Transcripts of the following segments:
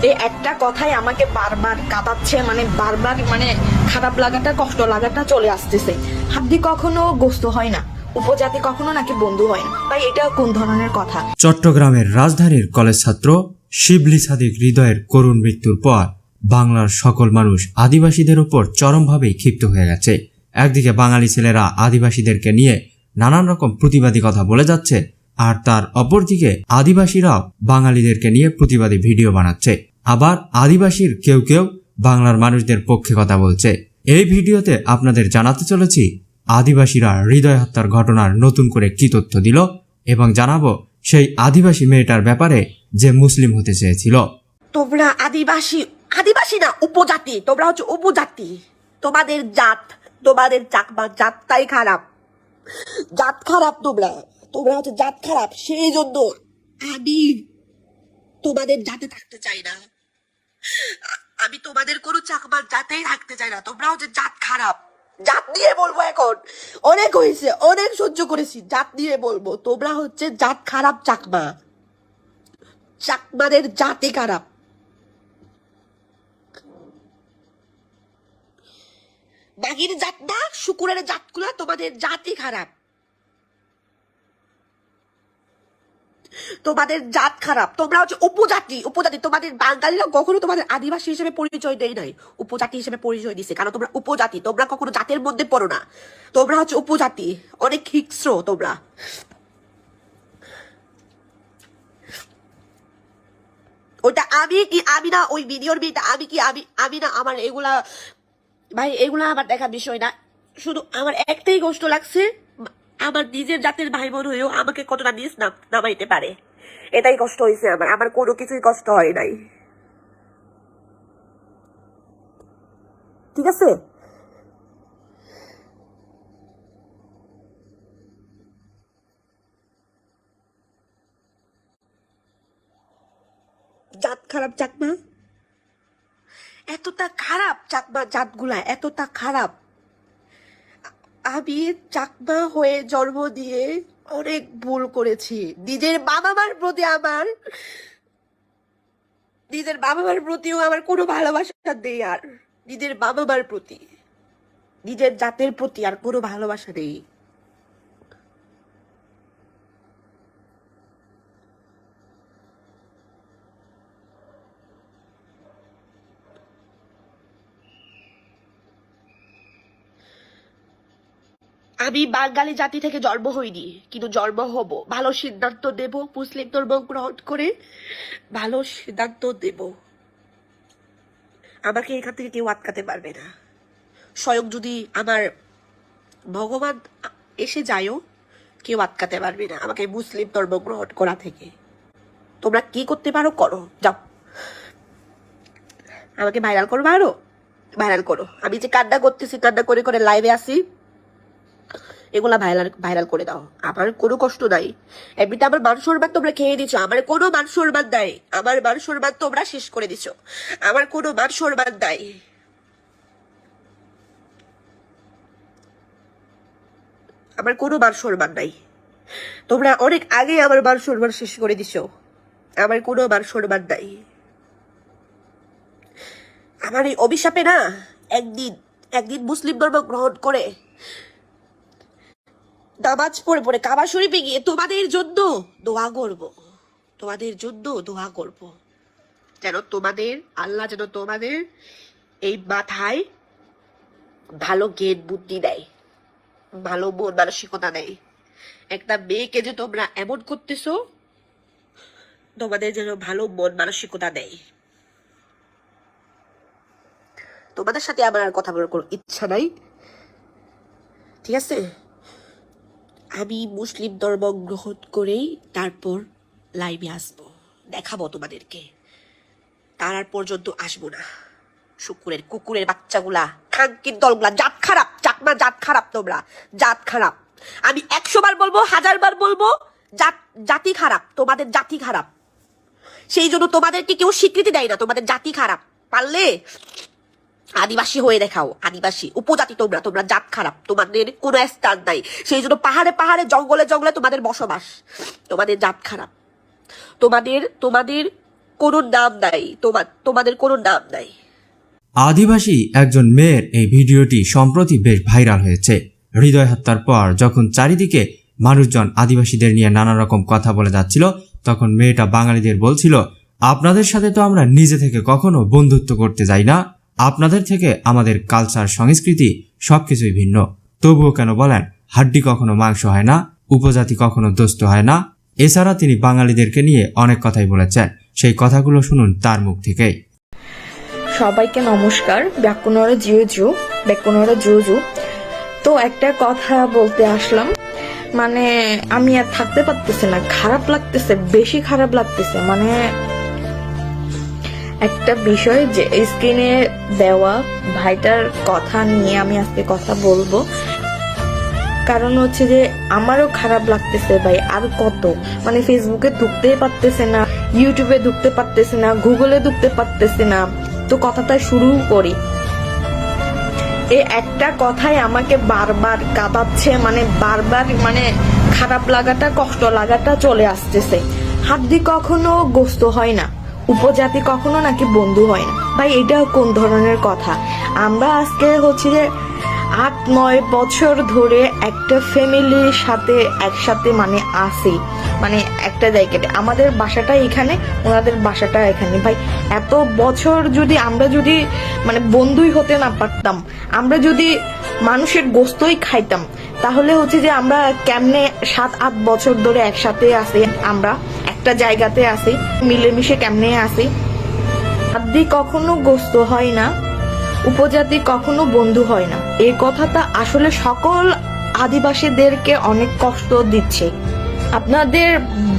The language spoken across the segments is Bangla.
এই একটা কথাই আমাকে বারবার কাঁদাচ্ছে, বারবার খারাপ লাগাটা, কষ্ট লাগাটা চলে আসতেছে। হাড্ডি কখনো গোস্ত হয় না, উপজাতি কখনো নাকি বন্ধু হয় না। ভাই এটা কোন ধরনের কথা? চট্টগ্রামের রাজধানীর কলেজ ছাত্র শিবলি সাদিক হৃদয়ের করুণ মৃত্যুর পর বাংলার সকল মানুষ আদিবাসীদের উপর চরমভাবেই ক্ষিপ্ত হয়ে গেছে। একদিকে বাঙালি ছেলেরা আদিবাসীদেরকে নিয়ে নানান রকম প্রতিবাদী কথা বলে যাচ্ছে, আর তার অপরদিকে আদিবাসীরাও বাঙালিদেরকে নিয়ে প্রতিবাদী ভিডিও বানাচ্ছে। আবার আদিবাসীর কেউ কেউ বাংলার মানুষদের পক্ষে কথা বলছে। এই ভিডিওতে আপনাদের জানাতে চলেছি আদিবাসীরা হৃদয় হত্যার ঘটনার নতুন করে কি তথ্য দিল, এবং জানাবো সেই আদিবাসী মেয়েটার ব্যাপারে যে মুসলিম হতে চেয়েছিল। তোমরা আদিবাসী, আদিবাসী না উপজাতি, তোমরা হচ্ছে উপজাতি। তোমাদের জাত, তোমাদের চাকমা জাতটাই খারাপ, জাত খারাপ। তোমরা হচ্ছে জাত খারাপ, সেই জন্য আমি তোমাদের জাতে থাকতে চাই না। আমি তোমাদের কোনো চাকমার জাতেই থাকতে চাই না। তোমরা হচ্ছে জাত খারাপ। জাত নিয়ে বলবো, এখন অনেক হয়েছে, অনেক সহ্য করেছি, জাত নিয়ে বলবো। তোমরা হচ্ছে জাত খারাপ, চাকমা, চাকমাদের জাতি খারাপ। বাঘির জাত না, শুকুরের জাতগুলা, তোমাদের জাতি খারাপ, তোমাদের জাত খারাপ। তোমরা হচ্ছে উপজাতি, উপজাতি। তোমাদের বাঙালিরা কখনো তোমাদের আদিবাসী হিসেবে পরিচয় দেয় নাই, উপজাতি হিসেবে পরিচয় দিছে, কারণ তোমরা উপজাতি। তোমরা কখনো জাতের মধ্যে পড়ো না, তোমরা হচ্ছে উপজাতি, অনেক হিংস্র তোমরা। ওইটা আমি কি আমি না, ওই ভিডিওর মেয়েটা আমি কি আমি না। আমার এগুলা ভাই, এগুলা আমার দেখার বিষয় না। শুধু আমার একটাই কষ্ট লাগছে, আমার নিজের জাতের ভাই বোন হয়েও আমাকে কতটা নিচ নামাইতে পারে, এটাই কষ্ট হয়েছে আমার। আমার কোনো কিছুই কষ্ট হয় নাই, ঠিক আছে? জাত খারাপ চাকমা, এতটা খারাপ চাকমা জাতগুলা, এতটা খারাপ। আমি চাকমা হয়ে জন্ম দিয়ে অনেক ভুল করেছি। নিজের বাবা মার প্রতি প্রতিও আমার কোনো ভালোবাসা নেই আর। নিজের বাবা মার প্রতি, নিজের জাতের প্রতি আর কোনো ভালোবাসা নেই। আমি বাঙালি জাতি থেকে জন্ম হইনি, কিন্তু জন্ম হব, ভালো সিদ্ধান্ত দেব, মুসলিম ধর্ম গ্রহণ করে ভালো সিদ্ধান্ত দেব। আমাকে এখান থেকে কেউ আটকাতে পারবে না। স্বয়ং যদি আমার ভগবান এসে যায়ও, কেউ আটকাতে পারবে না আমাকে মুসলিম ধর্ম গ্রহণ করা থেকে। তোমরা কি করতে পারো করো, যাও। আমাকে ভাইরাল করো, ভাইরাল করো। আমি যে কান্না করতেছি, কান্না করে করে লাইভে আসি, এগুলা ভাইরাল করে দাও। আমার কোনো কষ্ট নাই, এমনিতে আমার মান সম্মান তোমরা খেয়ে দিচ্ছ। আমার কোনো মান সম্মান নাই, আমার মান সম্মান তোমরা শেষ করে দিচ্ছ। আমার কোনো মান সম্মান নাই, আমার কোনো মান সম্মান নাই। তোমরা অনেক আগে আমার মান সম্মান শেষ করে দিচ্ছ। আমার কোনো মান সম্মান নাই। আমার এই অভিশাপে না, একদিন মুসলিম ধর্ম গ্রহণ করে নামাজ পড়ে পড়ে কাবা শরীফে গিয়ে তোমাদের জন্য দোয়া করব, তোমাদের জন্য দোয়া করব, যেন তোমাদের আল্লাহ যেন তোমাদের এই মাথায় ভালো জ্ঞান বুদ্ধি দেয়, ভালো মন মানসিকতা দেয়। একটা মেয়েকে যে তোমরা এমন করতেছো, তোমাদের যেন ভালো মন মানসিকতা দেয়। তোমাদের সাথে আমার আর কথা বলার কোনো ইচ্ছা নাই, ঠিক আছে? আমি মুসলিম ধর্ম গ্রহণ করেই তারপর লাইভে আসবো, দেখাবো তোমাদেরকে। তার আর পর্যন্ত আসবো না। শুকুরের কুকুরের বাচ্চাগুলা, খাঙ্কির দলগুলা, জাত খারাপ, চাকমা জাত খারাপ, তোমরা জাত খারাপ। আমি 100 বার বলবো, 1000 বার বলবো, জাতি খারাপ, তোমাদের জাতি খারাপ। সেই জন্য তোমাদেরকে কেউ স্বীকৃতি দেয় না, তোমাদের জাতি খারাপ। পারলে আদিবাসী হয়ে দেখাও, আদিবাসী উপজাতি। তোমরা জাত খারাপ, তোমাদের কোনো স্থান নাই। সেই জন্য পাহাড়ে পাহাড়ে, জঙ্গলে জঙ্গলে তোমাদের বসবাস। তোমাদের জাত খারাপ, তোমাদের কোনো নাম নাই, তোমাদের কোনো নাম নাই। আদিবাসী একজন মেয়ের এই ভিডিওটি সম্প্রতি বেশ ভাইরাল হয়েছে। হৃদয় হত্যার পর যখন চারিদিকে মানুষজন আদিবাসীদের নিয়ে নানা রকম কথা বলে যাচ্ছিল, তখন মেয়েটা বাঙালিদের বলছিল, আপনাদের সাথে তো আমরা নিজে থেকে কখনো বন্ধুত্ব করতে যাই না, আপনাদের থেকে আমাদের কালচার সংস্কৃতি সবকিছুই ভিন্ন, তবুও কেন বলেন হাড্ডি কখনো মাংস হয় না, উপজাতি কখনো দোস্ত হয় না। এছাড়া তিনি বাঙালিদেরকে নিয়ে অনেক কথাই বলেছেন, সেই কথাগুলো শুনুন তার মুখ থেকেই। সবাইকে নমস্কার। ব্যাকুনরা জুজু। তো একটা কথা বলতে আসলাম, মানে আমি আর থাকতে পারতেছি না, খারাপ লাগতেছে, বেশি খারাপ লাগতেছে। মানে একটা বিষয় যে স্ক্রিনে দেওয়া ভাইটার কথা নিয়ে আমি আজকে কথা বলবো, কারণ হচ্ছে যে আমারও খারাপ লাগতেছে ভাই। আর কত, মানে ফেসবুকে ঢুকতেই পারতেছে না, ইউটিউবে ঢুকতে পারতেছে না, গুগলে ঢুকতে পারতেছে না। তো কথাটা শুরু করি। এই একটা কথাই আমাকে বারবার কাঁদাচ্ছে, মানে বারবার মানে খারাপ লাগাটা, কষ্ট লাগাটা চলে আসতেছে। হাড্ডি কখনো গোস্ত হয় না, উপজাতি কখনো নাকি বন্ধু হয় না। ভাই এটা কোন ধরনের কথা? আমরা আজকে হচ্ছে যে 8-9 বছর ধরে একটা ফ্যামিলির সাথে একসাথে মানে আসি, মানে একটা জায়গাতে। আমাদের বাসাটা এখানে, ওনাদের বাসাটা এখানে। ভাই এত বছর যদি আমরা যদি মানে বন্ধুই হতে না পারতাম, আমরা যদি মানুষের গোস্তই খাইতাম, তাহলে হচ্ছে যে আমরা কেমনে 7-8 বছর ধরে একসাথে আসি, আমরা একটা জায়গাতে আসি, মিলেমিশে কেমনে আসি। হাড্ডি কখনো গোস্ত হয় না, উপজাতি কখনো বন্ধু হয় না। এই কথাটা আসলে সকল আদিবাসীদেরকে অনেক কষ্ট দিচ্ছে। আপনাদের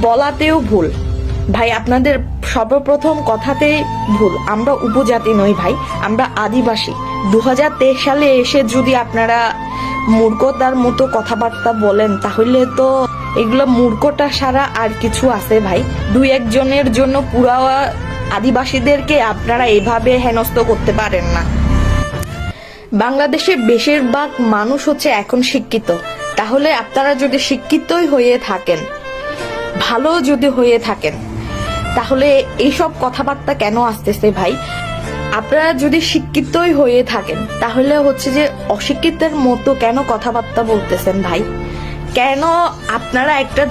বলাতেও ভুল ভাই, আপনাদের সর্বপ্রথম কথাতেই ভুল। আমরা উপজাতি নই ভাই, আমরা আদিবাসী। 2023 সালে এসে যদি আপনারা মূর্খতার মতো কথাবার্তা বলেন, তাহলে তো এগুলো মূর্খটা সারা আর কিছু আছে ভাই। 2-1 জনের জন্য পুরা আদিবাসীদেরকে আপনারা এভাবে হেনস্থ করতে পারেন না। বাংলাদেশের বেশিরভাগ মানুষ হচ্ছে এখন শিক্ষিত। তাহলে আপনারা যদি শিক্ষিতই হয়ে থাকেন, ভালো যদি হয়ে থাকেন, তাহলে এইসব কথাবার্তা কেন আসতেছে ভাই? আপনারা যদি শিক্ষিতই হয়ে থাকেন, তাহলে হচ্ছে যে অশিক্ষিতের মতো কেন কথাবার্তা বলতেছেন ভাই? কেন আপনারা একটা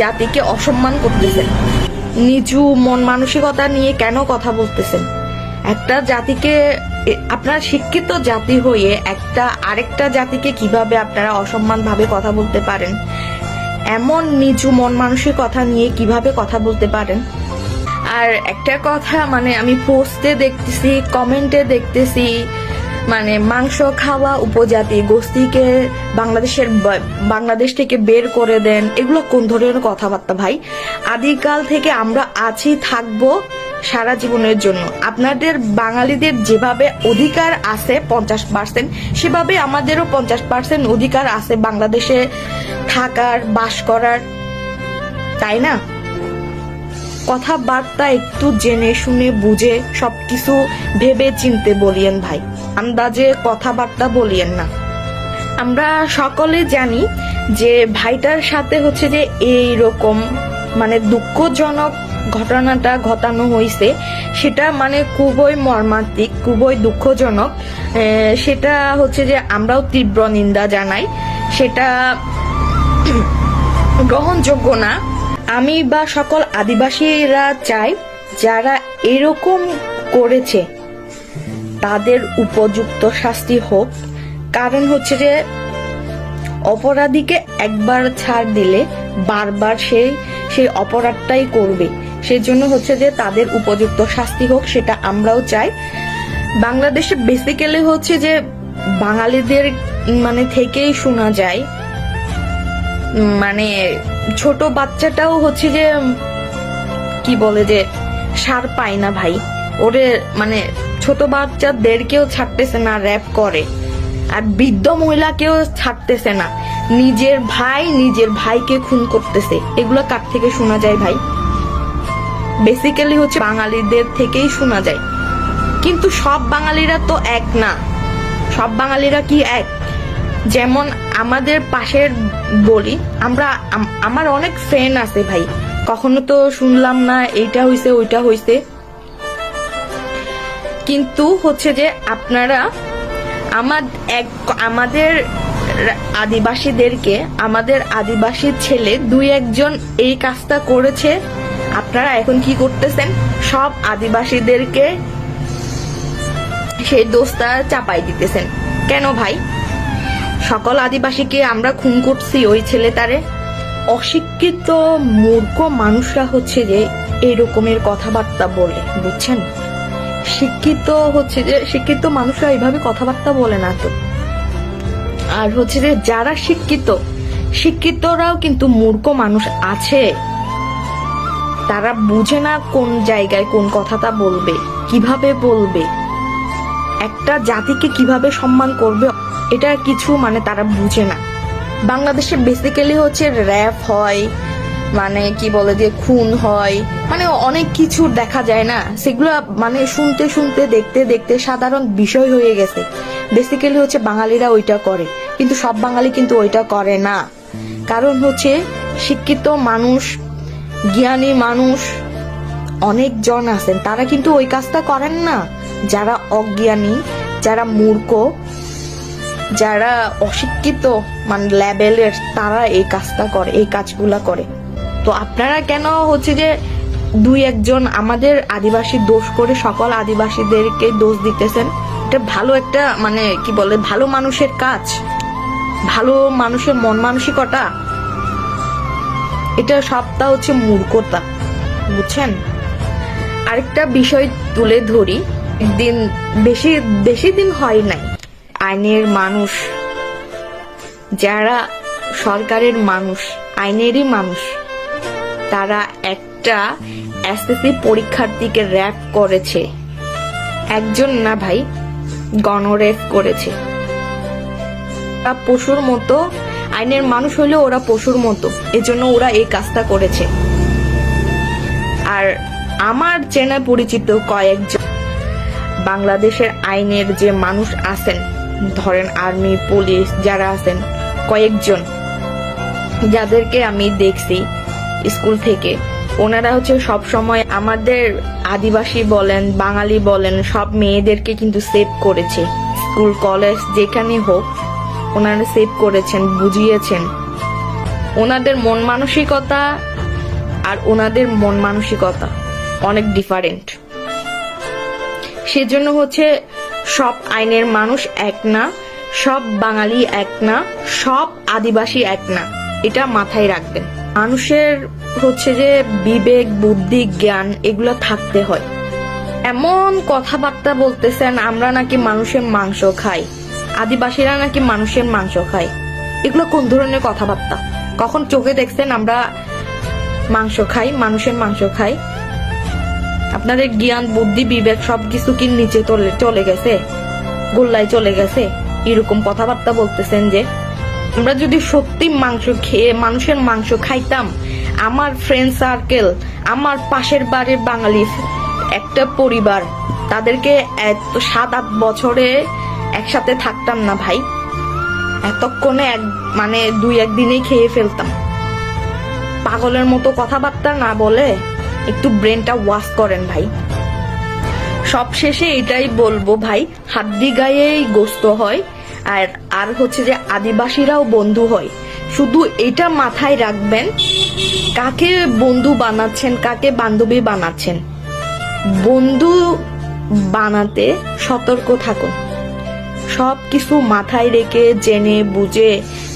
জাতিকে অসম্মান করতেছেন? নিচু মন মানসিকতা নিয়ে কেন কথা বলতেছেন? একটা জাতিকে, আপনারা শিক্ষিত জাতি হয়ে আরেকটা জাতিকে কিভাবে আপনারা অসম্মান ভাবে কথা বলতে পারেন? এমন নিচু মন মানসিকতা নিয়ে কিভাবে কথা বলতে পারেন? আর একটা কথা, মানে আমি পোস্টে দেখতেছি, কমেন্টে দেখতেছি, মানে মাংস খাওয়া উপজাতি গোষ্ঠীকে বাংলাদেশ থেকে বের করে দেন। এগুলো কোন ধরনের কথাবার্তা ভাই? আদিকাল থেকে আমরা আছি, থাকবো সারা জীবনের জন্য। আপনাদের বাঙালিদের যেভাবে অধিকার আছে 50%, সেভাবে আমাদেরও 50% অধিকার আছে বাংলাদেশে থাকার, বাস করার, তাই না? কথাবার্তা একটু জেনে শুনে বুঝে সবকিছু ভেবে চিনতে বলিয়েন ভাই, আন্দাজে কথাবার্তা বলিয়েন না। আমরা সকলে জানি যে ভাইটার সাথে হচ্ছে যে এইরকম মানে দুঃখজনক ঘটনাটা ঘটানো হয়েছে, সেটা মানে খুবই মর্মান্তিক, খুবই দুঃখজনক। সেটা হচ্ছে যে আমরাও তীব্র নিন্দা জানাই, সেটা গ্রহণযোগ্য না। আমি বা সকল আদিবাসীরা চাই যারা এরকম করেছে তাদের উপযুক্ত শাস্তি হোক। কারণ হচ্ছে যে অপরাধীকে একবার ছাড় দিলে বারবার সেই অপরাধটাই করবে। সেই জন্য হচ্ছে যে তাদের উপযুক্ত শাস্তি হোক, সেটা আমরাও চাই। বাংলাদেশে বেসিক্যালি হচ্ছে যে বাঙালিদের মানে থেকেই শোনা যায়, মানে ছোট বাচ্চাটাও হচ্ছে যে কি বলে যে সার পায় না ভাই। ওরে মানে ছোট বাচ্চাদেরকেও ছাড়তেছে না, র্যাপ করে। আর বৃদ্ধ মহিলাকেও ছাড়তেছে না, নিজের ভাইকে খুন করতেছে। এগুলো কার থেকে শোনা যায় ভাই? বেসিক্যালি হচ্ছে বাঙালিদের থেকেই শোনা যায়। কিন্তু সব বাঙালিরা তো এক না। সব বাঙালিরা কি এক? যেমন আমাদের পাশের বলি, আমার অনেক ফ্রেন্ড আছে ভাই, কখনো তো শুনলাম না এইটা হইছে ওইটা হইছে। কিন্তু হচ্ছে যে আপনারা আমাদের আদিবাসীদেরকে, আমাদের আদিবাসী ছেলে দুই একজন এই কাজটা করেছে, আপনারা এখন কি করতেছেন? সব আদিবাসীদেরকে সেই দোষটা চাপাই দিতেছেন। কেন ভাই? সকল আদিবাসীকে আমরা খুন করছি ওই ছেলেটারে? অশিক্ষিত মূর্খ মানুষরা হচ্ছে যে এরকমের কথাবার্তা বলে, বুঝছেন? শিক্ষিত মানুষরা এইভাবে কথাবার্তা বলে না তো। আর হচ্ছে যে যারা শিক্ষিতরাও কিন্তু মূর্খ মানুষ আছে, তারা বুঝে না কোন জায়গায় কোন কথাটা বলবে, কিভাবে বলবে, একটা জাতিকে কিভাবে সম্মান করবে, এটা কিছু মানে তারা বুঝে না। বাংলাদেশে বেসিক্যালি হচ্ছে র্যাপ হয়, মানে কি বলে যে খুন হয়, মানে অনেক কিছু দেখা যায় না, সেগুলো মানে শুনতে শুনতে দেখতে দেখতে সাধারণ বিষয় হয়ে গেছে। বেসিক্যালি হচ্ছে বাঙালিরা ওইটা করে, কিন্তু সব বাঙালি কিন্তু ওইটা করে না। কারণ হচ্ছে শিক্ষিত মানুষ, জ্ঞানী মানুষ অনেকজন আছেন, তারা কিন্তু ওই কাজটা করেন না। যারা অজ্ঞানী, যারা মূর্খ, যারা অশিক্ষিত মানে লেভেলের, তারা এই কাজটা করে, এই কাজগুলা করে। তো আপনারা কেন হচ্ছে যে দুই একজন আমাদের আদিবাসী দোষ করে সকল আদিবাসীদেরকে দোষ দিতেছেন? এটা ভালো একটা মানে কি বলে ভালো মানুষের কাজ, ভালো মানুষের মন মানসিকতা? এটা সবটা হচ্ছে মূর্খতা, বুঝছেন? আরেকটা বিষয় তুলে ধরি, একদিন বেশি দিন হয় নাই, আইনের মানুষ, যারা সরকারের মানুষ, আইনেরই মানুষ, তারা একটা এসএসসি পরীক্ষার্থীকে র‍্যাপ করেছে। একজন না ভাই, গণরেপ করেছে। পশুর মতো, আইনের মানুষ হলেও ওরা পশুর মতো, এজন্য ওরা এই কাজটা করেছে। আর আমার চেনা পরিচিত কয়েকজন বাংলাদেশের আইনের যে মানুষ আছেন, ধরেন আর্মি, পুলিশ যারা আছেন, কয়েকজন যাদেরকে আমি দেখছি স্কুল থেকে, ওনারা হচ্ছে সব সময় আমাদের আদিবাসী বলেন, বাঙালি বলেন, সব মেয়েদেরকে কিন্তু সেভ করেছে। স্কুল কলেজ যেখানে হোক ওনারা সেভ করেছেন, বুঝিয়েছেন। ওনাদের মন মানসিকতা আর ওনাদের মন মানসিকতা অনেক ডিফারেন্ট। সেজন্য হচ্ছে সব আইনের মানুষ এক না, সব বাঙালি এক না, সব আদিবাসী এক না, এটা মাথায় রাখবেন। মানুষের হচ্ছে যে বিবেক, বুদ্ধি, জ্ঞান এগুলো থাকতে হয়। এমন কথাবার্তা বলতেছেন আমরা নাকি মানুষের মাংস খাই, আদিবাসীরা নাকি মানুষের মাংস খায়। এগুলো কোন ধরনের কথাবার্তা? কখন চোখে দেখছেন আমরা মাংস খাই, মানুষের মাংস খাই? আপনাদের জ্ঞান, বুদ্ধি, বিবেক সবকিছু কি নিচে চলে গেছে, গোল্লায় চলে গেছে? এরকম কথাবার্তা বলতেছেন যে আমরা যদি সত্যি মাংস খেয়ে মানুষের মাংস খাইতাম, আমার ফ্রেন্ড সার্কেল, আমার পাশের বাড়ির বাঙালি একটা পরিবার, তাদেরকে এত 7-8 বছরে একসাথে থাকতাম না ভাই, এতক্ষণে মানে 2-1 দিনেই খেয়ে ফেলতাম। পাগলের মতো কথাবার্তা না বলে একটু ব্রেনটা ওয়াশ করেন ভাই। সব শেষে এটাই বলবো ভাই, হাড্ডি গায়েই গোস্ত হয়, আর হচ্ছে যে আদিবাসীরাও বন্ধু হয়। শুধু এটা মাথায় রাখবেন, কাকে বন্ধু বানাচ্ছেন, কাকে বান্ধবী বানাচ্ছেন। বন্ধু বানাতে সতর্ক থাকুন, সব কিছু মাথায় রেখে জেনে বুঝে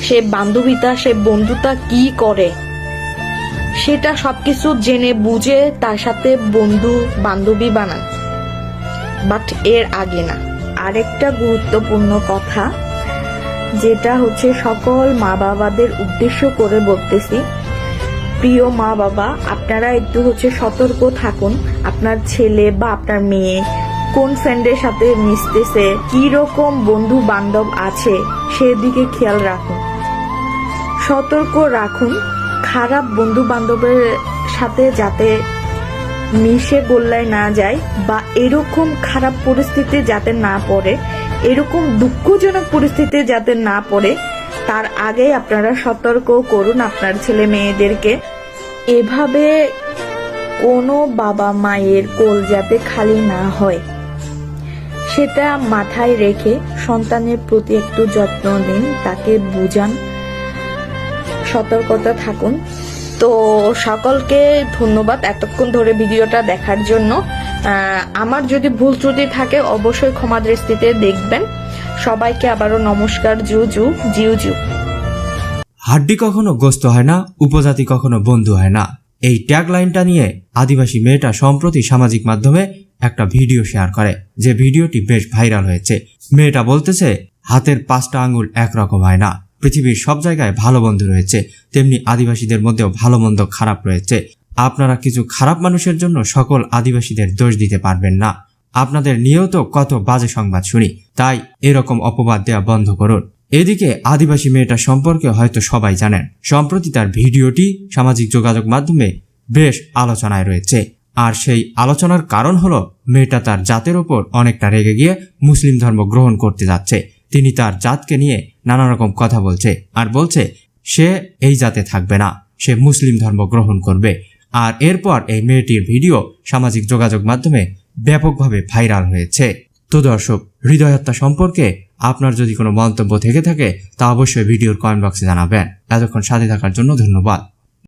সে বান্ধবীটা, সে বন্ধুটা কি করে, সেটা সবকিছু জেনে বুঝে তার সাথে বন্ধু বান্ধবী বানান, বাট এর আগে না। আরেকটা গুরুত্বপূর্ণ কথা, যেটা হচ্ছে সকল মা বাবাদের উদ্দেশ্য করে বলতেছি, প্রিয় মা বাবা, আপনারা একটু হচ্ছে সতর্ক থাকুন। আপনার ছেলে বা আপনার মেয়ে কোন ফ্রেন্ডের সাথে মিশতেছে, কি রকম বন্ধু বান্ধব আছে, সেদিকে খেয়াল রাখুন, সতর্ক রাখুন। খারাপ বন্ধু বান্ধবের সাথে যাতে মিশে গোল্লায় না যায়, বা এরকম খারাপ পরিস্থিতি যাতে না পড়ে, এরকম দুঃখজনক পরিস্থিতি যাতে না পড়ে, তার আগে আপনারা সতর্ক করুন আপনার ছেলে মেয়েদেরকে। এভাবে কোনো বাবা মায়ের কোল যাতে খালি না হয় সেটা মাথায় রেখে সন্তানের প্রতি একটু যত্ন নিন, তাকে বুঝান, সতর্কতা থাকুন। তো সকলকে ধন্যবাদ এতক্ষণ ধরে ভিডিওটা দেখার জন্য। আমার যদি ভুল ত্রুটি থাকে অবশ্যই ক্ষমা দৃষ্টিতে দেখবেন। সবাইকে আবারও নমস্কার। জিউ জিউ। হাড্ডি কখনো গোস্ত হয় না, উপজাতি কখনো বন্ধু হয় না। এই ট্যাগ লাইনটা নিয়ে আদিবাসী মেয়েটা সম্প্রতি সামাজিক মাধ্যমে একটা ভিডিও শেয়ার করে, যে ভিডিওটি বেশ ভাইরাল হয়েছে। মেয়েটা বলতেছে, হাতের 5টা আঙ্গুল একরকম হয় না। পৃথিবীর সব জায়গায় ভালো বন্ধু রয়েছে, তেমনি আদিবাসীদের মধ্যেও ভালো মন্দ খারাপ রয়েছে। আপনারা কিছু খারাপ মানুষের জন্য সকল আদিবাসীদের দোষ দিতে পারবেন না। আপনাদের নিয়েও তো কত বাজে সংবাদ শুনি, তাই এরকম অপবাদ দেওয়া বন্ধ করুন। এদিকে আদিবাসী মেয়েটা সম্পর্কে হয়তো সবাই জানেন, সম্প্রতি তার ভিডিওটি সামাজিক যোগাযোগ মাধ্যমে বেশ আলোচনায় রয়েছে। আর সেই আলোচনার কারণ হলো, মেয়েটা তার জাতের ওপর অনেকটা রেগে গিয়ে মুসলিম ধর্ম গ্রহণ করতে যাচ্ছে। তিনি তার জাতকে নিয়ে নানা রকম কথা বলছে, আর বলছে সে এই জাতে থাকবে না, সে মুসলিম ধর্ম গ্রহণ করবে। আর এরপর এই মেয়েটির ভিডিও সামাজিক যোগাযোগ মাধ্যমে ব্যাপকভাবে ভাইরাল হয়েছে। তো দর্শক, হৃদয় হত্যা সম্পর্কে আপনার যদি কোনো মন্তব্য থেকে থাকে তা অবশ্যই ভিডিওর কমেন্ট বক্সে জানাবেন। এতক্ষণ সাথে থাকার জন্য ধন্যবাদ।